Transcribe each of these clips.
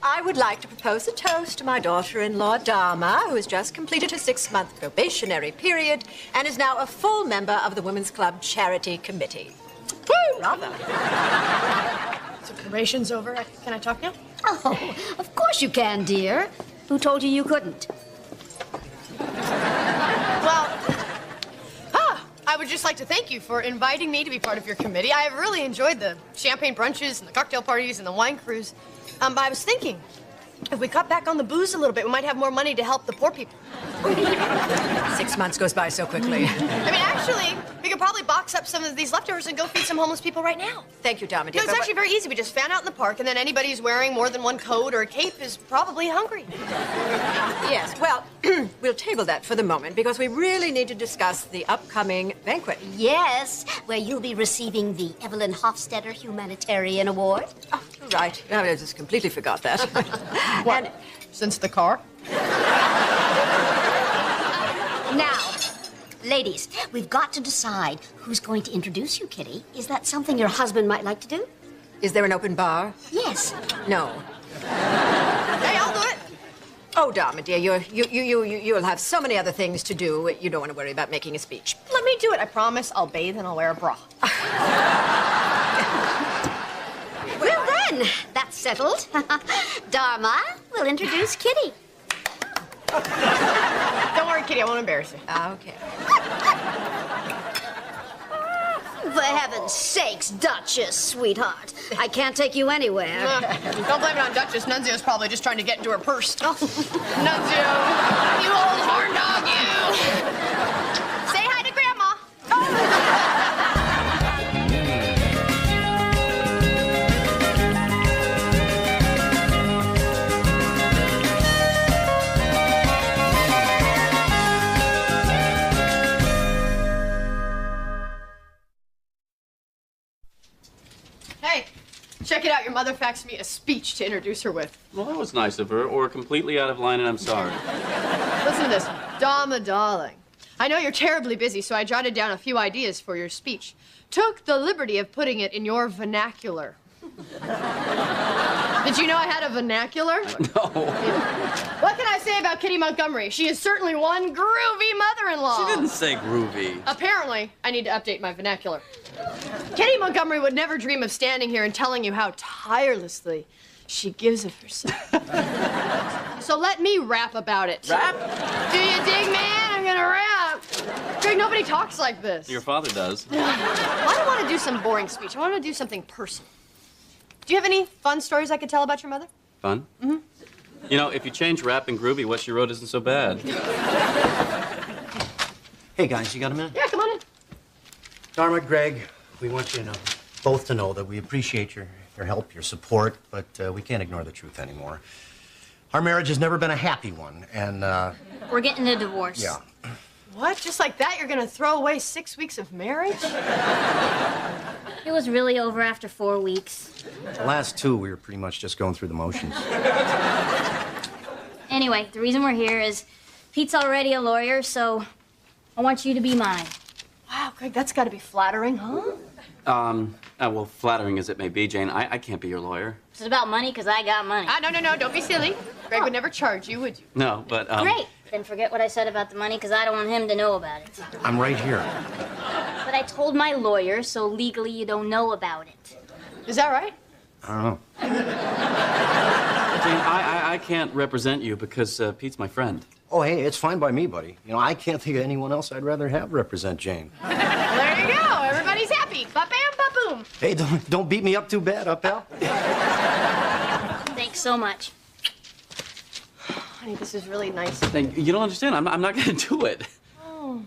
I would like to propose a toast to my daughter-in-law, Dharma, who has just completed her 6-month probationary period and is now a full member of the Women's Club Charity Committee. Woo! Bravo. So probation's over. Can I talk now? Oh, of course you can, dear. Who told you you couldn't? Well, I would just like to thank you for inviting me to be part of your committee. I have really enjoyed the champagne brunches and the cocktail parties and the wine cruise. But I was thinking, if we cut back on the booze a little bit, we might have more money to help the poor people. 6 months goes by so quickly. I mean, actually, we could probably box up some of these leftovers and go feed some homeless people right now. Thank you, Dharma, dear. No, it's actually very easy. We just fan out in the park, and then anybody who's wearing more than one coat or a cape is probably hungry. Yes, well, we'll table that for the moment because we really need to discuss the upcoming banquet. Yes, where you'll be receiving the Evelyn Hofstetter Humanitarian Award. Oh, right. I just completely forgot that. What? And Since the car? Now, ladies, we've got to decide who's going to introduce you, Kitty. Is that something your husband might like to do? is there an open bar? Yes. No. Hey, I'll do it. Oh, Dharma, dear, you'll have so many other things to do. You don't want to worry about making a speech. Let me do it. I promise I'll bathe and I'll wear a bra. Well, then, that's settled. Dharma will introduce Kitty. Don't worry, Kitty, I won't embarrass you. Okay. For heaven's sakes, Duchess, sweetheart. I can't take you anywhere. Don't blame it on Duchess. Nunzio's probably just trying to get into her purse. Nunzio, you old horn dog, you! Say hi to Grandma. Hey, check it out. Your mother faxed me a speech to introduce her with. Well, that was nice of her, or completely out of line, and I'm sorry. Listen to this. Dharma, darling. I know you're terribly busy, so I jotted down a few ideas for your speech. Took the liberty of putting it in your vernacular. Did you know I had a vernacular? No. What can I say about Kitty Montgomery? She is certainly one groovy mother-in-law. She didn't say groovy. Apparently, I need to update my vernacular. Kitty Montgomery would never dream of standing here and telling you how tirelessly she gives of herself. So let me rap about it. Rap? Do you dig, man? I'm gonna rap. Greg, nobody talks like this. Your father does. I don't want to do some boring speech. I want to do something personal. Do you have any fun stories I could tell about your mother? Fun? Mm-hmm. You know, if you change rap and groovy, what she wrote isn't so bad. Hey, guys, you got a minute? Yeah, come on in. Dharma, Greg, we want you to know, both to know that we appreciate your help, your support, but we can't ignore the truth anymore. Our marriage has never been a happy one, and, We're getting a divorce. yeah. What? Just like that, you're gonna throw away 6 weeks of marriage? It was really over after 4 weeks. The last 2, we were pretty much just going through the motions. Anyway, the reason we're here is Pete's already a lawyer, so I want you to be mine. Wow, Greg, that's gotta be flattering, huh? Well, flattering as it may be, Jane, I can't be your lawyer. This is about money, because I got money. No, don't be silly. Greg would never charge you, would you? No, but, Great. Then forget what I said about the money, because I don't want him to know about it. I'm right here. But I told my lawyer, so legally you don't know about it. Is that right? I don't know. Jane, I can't represent you because Pete's my friend. Oh, hey, it's fine by me, buddy. You know, I can't think of anyone else I'd rather have represent Jane. Well, there you go. Everybody's happy. Ba-bam, ba-boom. Hey, don't beat me up too bad, huh, pal? Thanks so much. Honey, this is really nice. You don't understand. I'm not going to do it. Oh.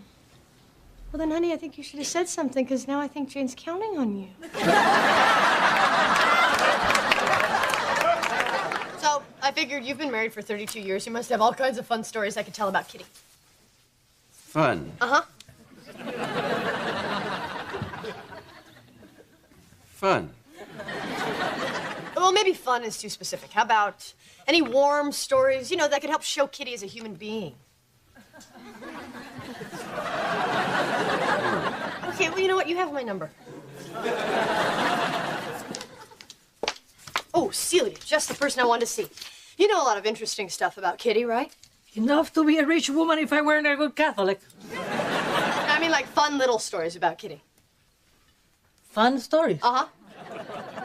Well, then, honey, I think you should have said something, because now I think Jane's counting on you. So, I figured you've been married for 32 years. You must have all kinds of fun stories I could tell about Kitty. Fun. Uh-huh. Fun. Well, maybe fun is too specific. How about any warm stories, you know, that could help show Kitty as a human being? Okay, well, you know what? You have my number. Oh, Celia, just the person I wanted to see. You know a lot of interesting stuff about Kitty, right? Enough to be a rich woman if I weren't a good Catholic. I mean, like fun little stories about Kitty. Fun stories. Uh-huh.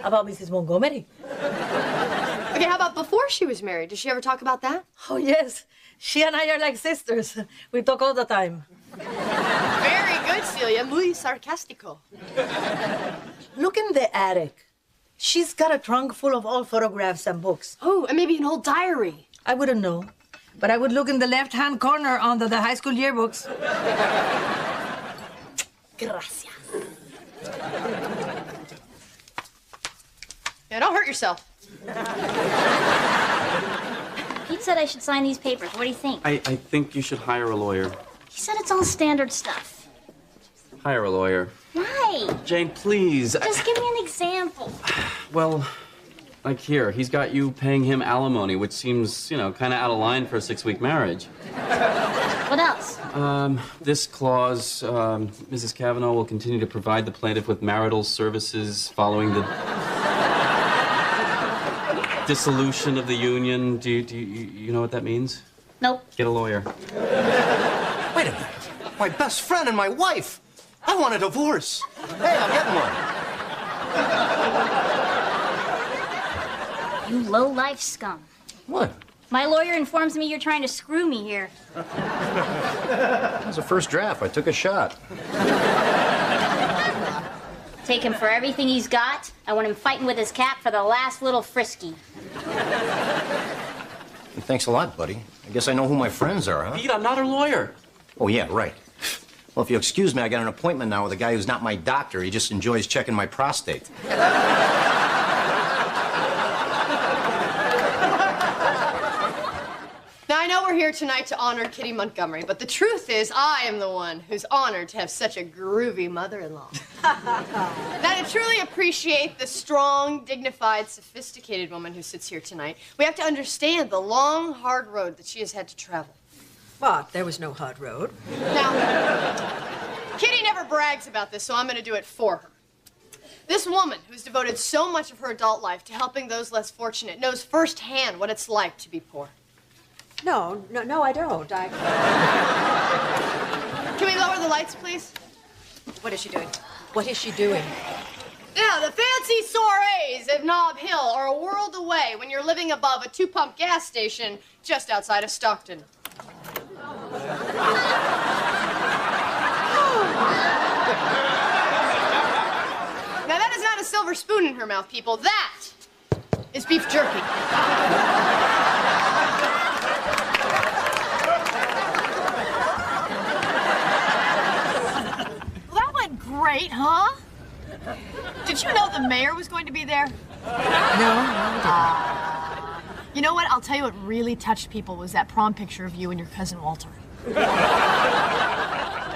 About Mrs. Montgomery. Okay, how about before she was married? Did she ever talk about that? Oh, yes. She and I are like sisters. We talk all the time. Very good, Celia. Muy sarcastico. Look in the attic. She's got a trunk full of old photographs and books. Oh, and maybe an old diary. I wouldn't know, but I would look in the left-hand corner under the high school yearbooks. Gracias. Yeah, don't hurt yourself. Pete said I should sign these papers. What do you think? I think you should hire a lawyer. He said it's all standard stuff. Hire a lawyer. Why? Jane, please. Just give me an example. Well, like here, he's got you paying him alimony, which seems, kind of out of line for a 6-week marriage. What else? This clause, Mrs. Kavanaugh will continue to provide the plaintiff with marital services following the dissolution of the union. Do you know what that means? Nope. Get a lawyer. Wait a minute. My best friend and my wife. I want a divorce. Hey, I'm getting one. You low-life scum. What? My lawyer informs me you're trying to screw me here. That was a first draft. I took a shot. Take him for everything he's got. I want him fighting with his cap for the last little frisky. Thanks a lot, buddy. I guess I know who my friends are, huh? Pete, I'm not a lawyer. Oh, yeah, right. Well, if you'll excuse me, I got an appointment now with a guy who's not my doctor. He just enjoys checking my prostate. Now, I know we're here tonight to honor Kitty Montgomery, but the truth is I am the one who's honored to have such a groovy mother-in-law. Now, to truly appreciate the strong, dignified, sophisticated woman who sits here tonight, we have to understand the long, hard road that she has had to travel. But there was no hard road. Now, Kitty never brags about this, so I'm going to do it for her. This woman, who's devoted so much of her adult life to helping those less fortunate, knows firsthand what it's like to be poor. No, I don't. Can we lower the lights, please? What is she doing? What is she doing? Now, the fancy soirees of Nob Hill are a world away when you're living above a 2-pump gas station just outside of Stockton. Now, that is not a silver spoon in her mouth, people. That is beef jerky. Well, that went great, huh? Did you know the mayor was going to be there? No. You know what? I'll tell you what really touched people was that prom picture of you and your cousin Walter.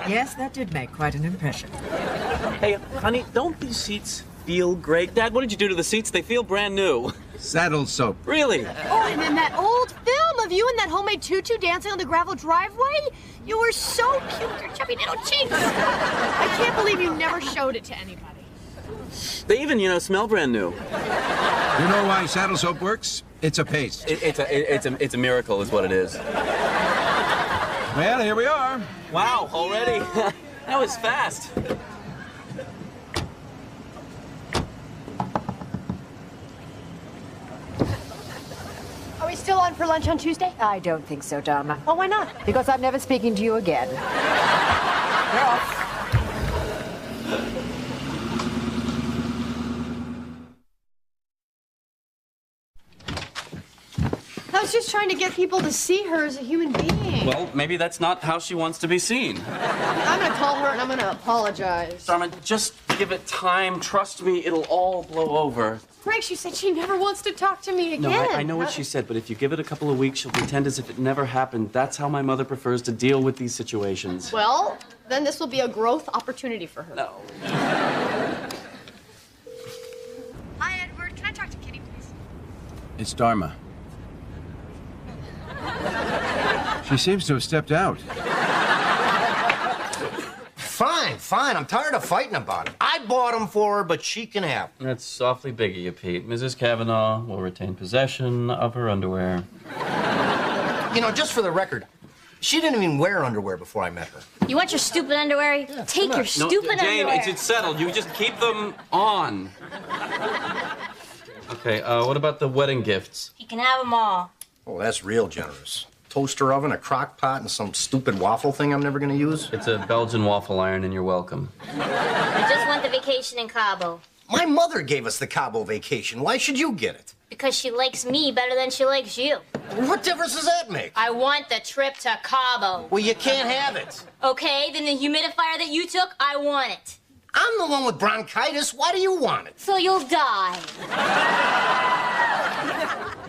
Yes, that did make quite an impression. Hey, honey, don't these seats feel great? Dad, what did you do to the seats? They feel brand new. Saddle soap. Really? Oh, and then that old film of you in that homemade tutu dancing on the gravel driveway. You were so cute, your chubby little cheeks. I can't believe you never showed it to anybody. They even, smell brand new. You know why saddle soap works? It's a paste. It's a miracle, is what it is. Well, here we are. Wow, already? That was fast. Are we still on for lunch on Tuesday? I don't think so, Dharma. Well, why not? Because I'm never speaking to you again. We're off. I was just trying to get people to see her as a human being. Well, maybe that's not how she wants to be seen. I'm going to call her and I'm going to apologize. Dharma, just give it time. Trust me, it'll all blow over. Greg, she said she never wants to talk to me again. No, I know what she said, but if you give it a couple of weeks, she'll pretend as if it never happened. That's how my mother prefers to deal with these situations. Well, then this will be a growth opportunity for her. No. Hi, Edward. Can I talk to Kitty, please? It's Dharma. She seems to have stepped out. Fine, fine. I'm tired of fighting about it. I bought them for her, but she can have them. That's awfully big of you, Pete. Mrs. Kavanaugh will retain possession of her underwear. You know, just for the record, she didn't even wear underwear before I met her. You want your stupid underwear? Yeah, Take your stupid Jane, underwear. it's settled. You just keep them on. Okay, what about the wedding gifts? You can have them all. Oh, that's real generous. Toaster oven, a crock pot, and some stupid waffle thing I'm never gonna use. It's a Belgian waffle iron, and you're welcome. I just want the vacation in Cabo. My mother gave us the Cabo vacation. Why should you get it? Because she likes me better than she likes you. What difference does that make? I want the trip to Cabo. Well, you can't have it. Okay, then the humidifier that you took, I want it. I'm the one with bronchitis. Why do you want it? So you'll die.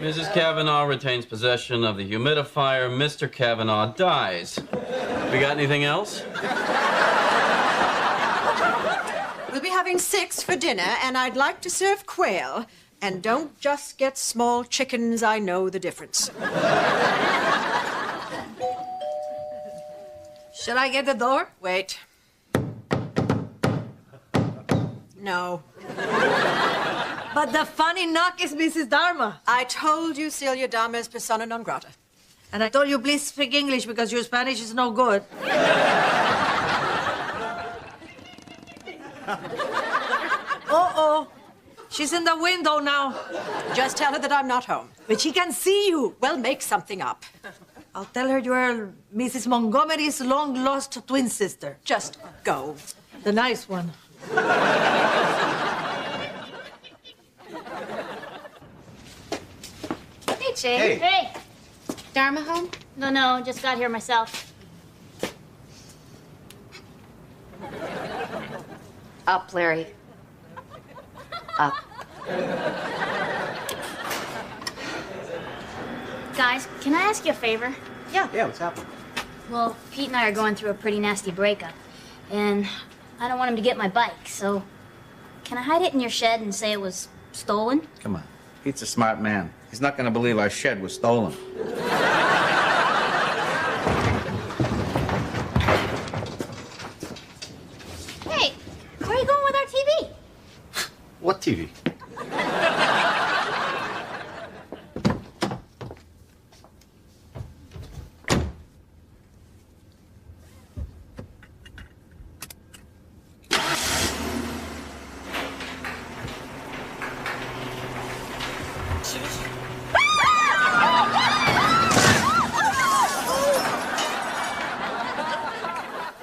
Mrs. Kavanaugh retains possession of the humidifier. Mr. Kavanaugh dies. We got anything else? We'll be having 6 for dinner, and I'd like to serve quail. And don't just get small chickens. I know the difference. Should I get the door? Wait. No. But the funny knock is Mrs. Dharma. I told you Celia Dharma is persona non grata. And I told you please speak English because your Spanish is no good. Uh-oh. She's in the window now. Just tell her that I'm not home. But she can see you. Well, make something up. I'll tell her you're Mrs. Montgomery's long-lost twin sister. Just go. The nice one. Hey, Jane. Hey. Hey. Dharma home? No, just got here myself. Up, Larry. Up. Guys, can I ask you a favor? Yeah, what's happening? Well, Pete and I are going through a pretty nasty breakup, and I don't want him to get my bike, so can I hide it in your shed and say it was stolen? Come on. Pete's a smart man. He's not going to believe our shed was stolen. Hey, where are you going with our TV? What TV?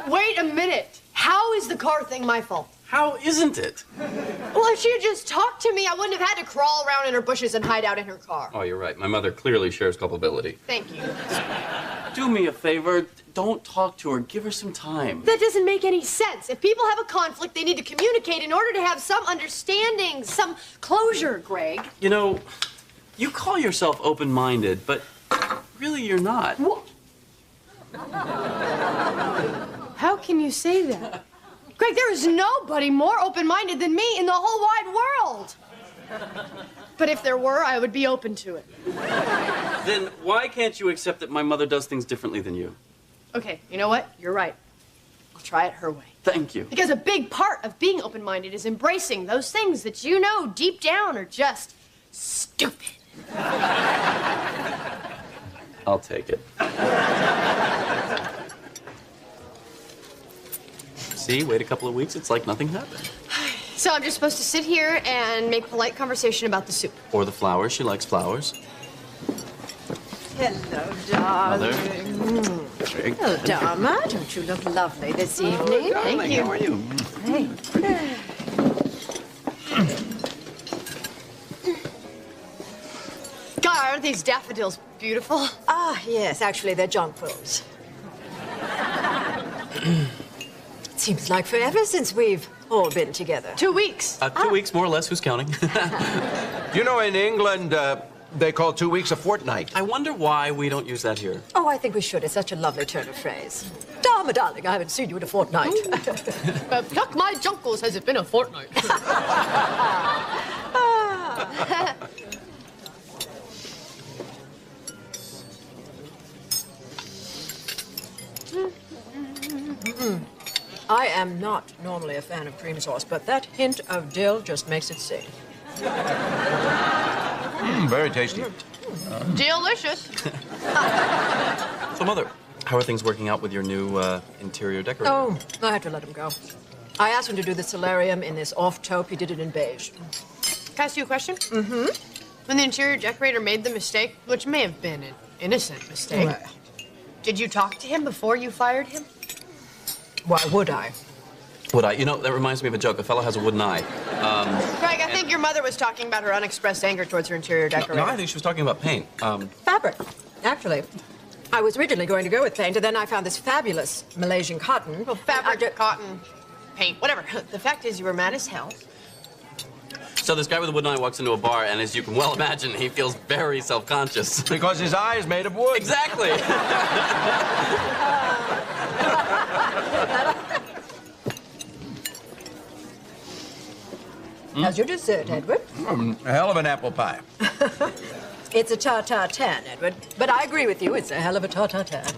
Wait a minute. How is the car thing my fault? How isn't it? Well, if she had just talked to me, I wouldn't have had to crawl around in her bushes and hide out in her car. Oh, you're right. My mother clearly shares culpability. Thank you. Do me a favor. Don't talk to her. Give her some time. That doesn't make any sense. If people have a conflict, they need to communicate in order to have some understanding, some closure, Greg. You know, you call yourself open-minded, but really you're not. How can you say that? Greg, there is nobody more open-minded than me in the whole wide world. But if there were, I would be open to it. Then why can't you accept that my mother does things differently than you? Okay, you know what? You're right. I'll try it her way. Thank you. Because a big part of being open-minded is embracing those things that you know deep down are just stupid. I'll take it. See, wait a couple of weeks, it's like nothing happened. So I'm just supposed to sit here and make polite conversation about the soup. Or the flowers, she likes flowers. Hello, darling. Mother. Very Hello, good. Dharma. Don't you look lovely this evening? Thank you. How are you? Hey. God, aren't these daffodils beautiful? Ah, yes. Actually, they're jonquils. It seems like forever since we've all been together. 2 weeks. 2 weeks, more or less, who's counting? You know, in England, they call 2 weeks a fortnight. I wonder why we don't use that here. Oh, I think we should. It's such a lovely turn of phrase. Dharma, darling, I haven't seen you in a fortnight. Pluck my junkles, has it been a fortnight? I am not normally a fan of cream sauce, but that hint of dill just makes it sing. Very tasty. Delicious. So, Mother, how are things working out with your new interior decorator? Oh, I had to let him go. I asked him to do the solarium in this off-taupe. He did it in beige. Can I ask you a question? Mm-hmm. When the interior decorator made the mistake, which may have been an innocent mistake, did you talk to him before you fired him? Why would I? Would I? You know, that reminds me of a joke. A fellow has a wooden eye. Greg, I think your mother was talking about her unexpressed anger towards her interior decorator. No, I think she was talking about paint. Fabric, actually. I was originally going to go with paint, and then I found this fabulous Malaysian cotton. Well, fabric, cotton, paint, whatever. The fact is, you were mad as hell. So this guy with a wooden eye walks into a bar, and as you can well imagine, he feels very self-conscious. Because his eye is made of wood. Exactly. How's your dessert, Edward? A hell of an apple pie. It's a tartare-tan, Edward. But I agree with you, it's a hell of a tartare-tan.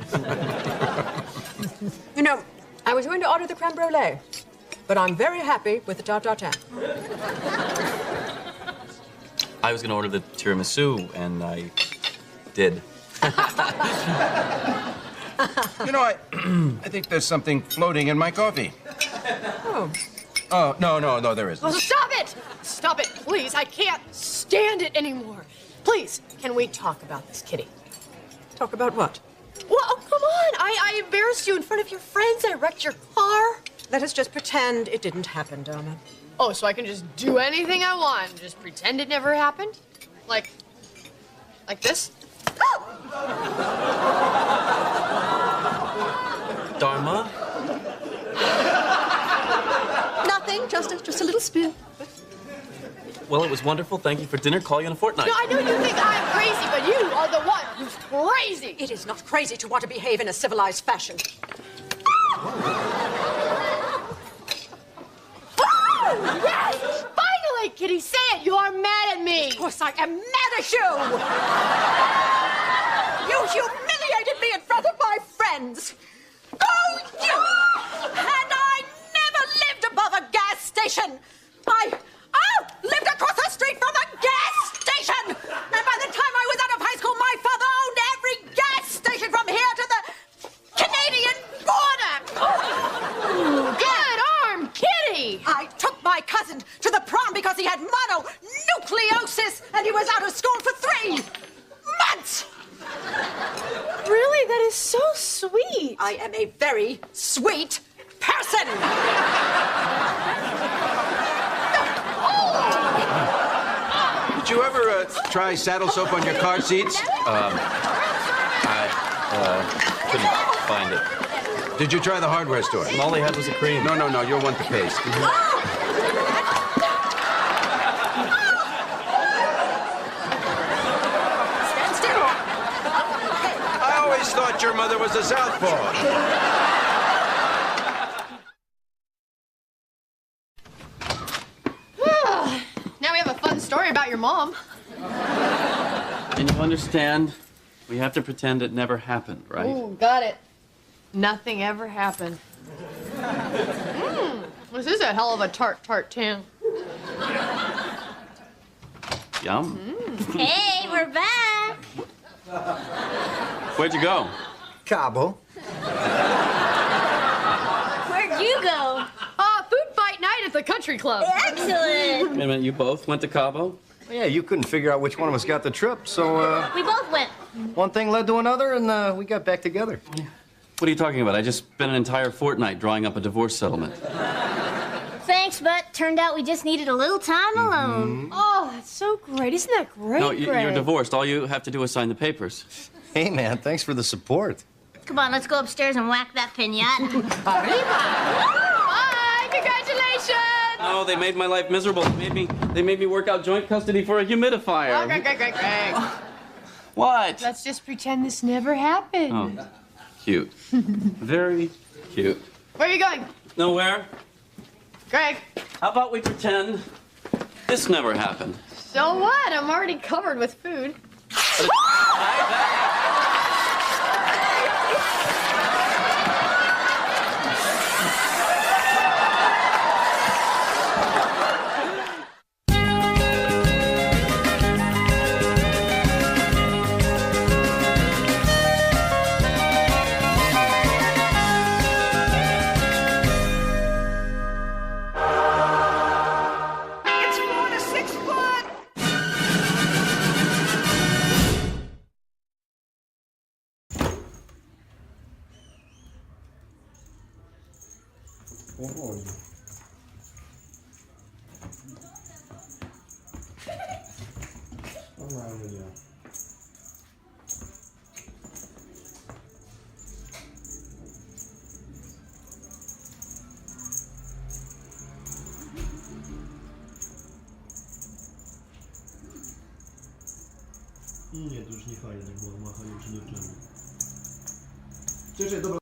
You know, I was going to order the creme brulee, but I'm very happy with the tartare-tan. I was going to order the tiramisu, and I did. You know, I think there's something floating in my coffee. Oh. Oh, no, there isn't. Oh, stop it! Stop it, please. I can't stand it anymore. Please, can we talk about this, Kitty? Talk about what? Well, oh, come on. I embarrassed you in front of your friends. I wrecked your car. Let us just pretend it didn't happen, Dharma. Oh, so I can just do anything I want and just pretend it never happened? Like this? Dharma? Nothing, just a little spill. Well, it was wonderful. Thank you for dinner. Call you in a fortnight. No, I know you think I'm crazy, but you are the one who's crazy. It is not crazy to want to behave in a civilized fashion. Oh, yes! Finally, Kitty, say it. You are mad at me. Of course I am mad at you! You humiliated me in front of my friends! Oh, you! And I never lived above a gas station! I lived across the street from a gas station! And by the time I was out of high school, my father owned every gas station from here to the Canadian border! Good arm, Kitty! I took my cousin to the prom because he had mononucleosis and he was out of school for 3 months! Really? That is so sweet. I am a very sweet person! Did you ever try saddle soap on your car seats? I couldn't find it. Did you try the hardware store? All they had was a cream. No, you'll want the paste. Stand still! I always thought your mother was a southpaw. Now we have a fun story about your mom. And you understand, we have to pretend it never happened, right? Ooh, got it. Nothing ever happened. This is a hell of a tartare-tan. Yum. Hey, we're back. Where'd you go? Cabo. Where'd you go? Food fight night at the country club. Excellent. Wait a minute, you both went to Cabo? Yeah, you couldn't figure out which one of us got the trip, so We both went. one thing led to another, and we got back together. What are you talking about? I just spent an entire fortnight drawing up a divorce settlement. Thanks, but turned out we just needed a little time alone. Oh, that's so great. Isn't that great, No, Greg? you're divorced. All you have to do is sign the papers. Hey, man, thanks for the support. Come on, let's go upstairs and whack that pinata. Bye! Congratulations! No, they made my life miserable. They made me work out joint custody for a humidifier. Oh, Greg. What? Let's just pretend this never happened. Oh, cute. Very cute. Where are you going? Nowhere. Greg. How about we pretend this never happened? So what? I'm already covered with food. 6 foot! Powoli. Spokojnie. Nie, to już nie fajnie, tak było machanie przy niczym. Cześć, dobra.